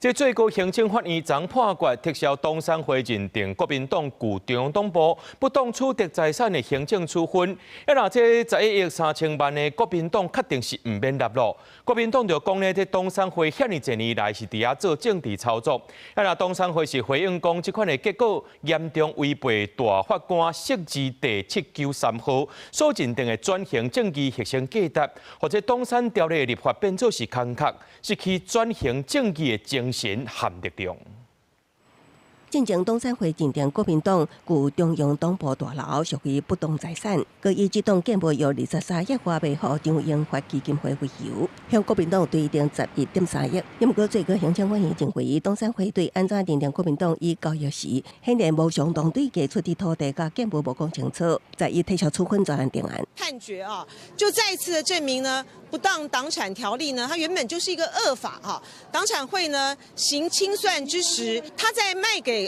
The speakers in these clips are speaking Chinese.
這最高行政法院昨判決撤銷東山會認定國民黨舊中央黨部不當取得財產的行政處分。若這11億3千萬的國民黨確定是唔免納入，國民黨就講呢，這東山會遐爾儕年來是佇遐做政治操作。若東山會是回應講，這款的結果嚴重違背大法官釋字第793號所認定的轉型正義核心價值，或者東山條例的立法變做是空殼，失去轉型正義的精神和力量。進前東山會認定國民黨舊中央黨部大樓屬於不動財產，佮以這棟建物約23億花賣予張英發基金會為由，向國民黨推定11.3億。不過最高行政法院認為，東山會對安怎認定國民黨以交易時，顯然無相當對價出的土地佮建物無講清楚，在以撤銷處分專案定案。判決啊，就再一次的證明呢，不當黨產條例呢，它原本就是一個惡法哈。黨產會呢行清算之時，他在賣給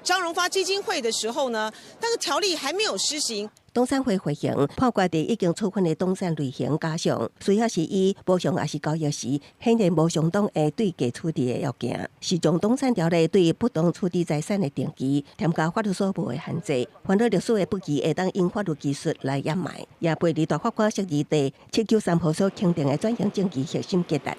張榮發基金會的時候呢，那個條例還沒有施行。東山會回應，判決地已經處分的東山類型假象，雖然是以補償也是交易時，顯然無相當的對價處理的要件，是將東山條例對不當處理財產的定義添加法律所無的限制，犯了歷史的不義，會當用法律技術來掩埋，也背離大法官釋字第793號所肯定的轉型正義核心價值。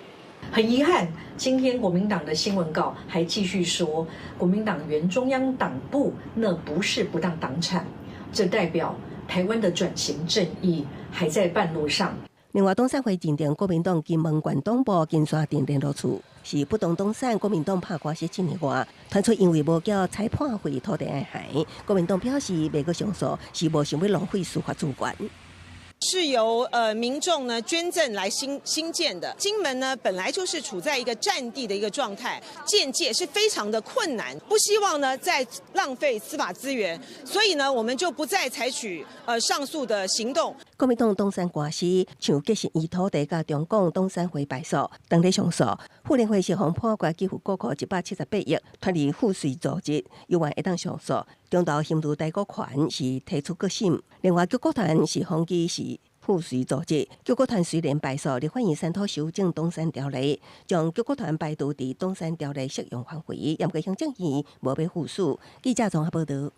很遺憾，今天國民黨的新聞稿還繼續說，國民黨原中央黨部那不是不當黨產，這代表台灣的轉型正義還在半路上。另外，東山會認定國民黨金門縣黨部金山店聯絡處是不動東山，國民黨拍官司7年外，傳出因為無繳裁判費土地案害，國民黨表示袂閣上訴，是無想要浪費司法資源。是由民眾呢捐贈來新建的。金門呢本來就是處在一個戰地的一個狀態，建界是非常的困難，不希望呢再浪費司法資源，所以呢我們就不再採取上訴的行動。國民黨東山官司像結實以土地甲中港東山會敗訴，當日上訴，婦聯會是向判決給付國庫178億，脫離賦稅組織，有緣會當上訴。中道刑事大股權是提出決審，另外救國團是防基是賦稅組織。救國團雖然敗訴，立法院三讀修正東山條例，將救國團排除佇東山條例適用範圍，嚴格行政院無被賦稅。記者綜合報道。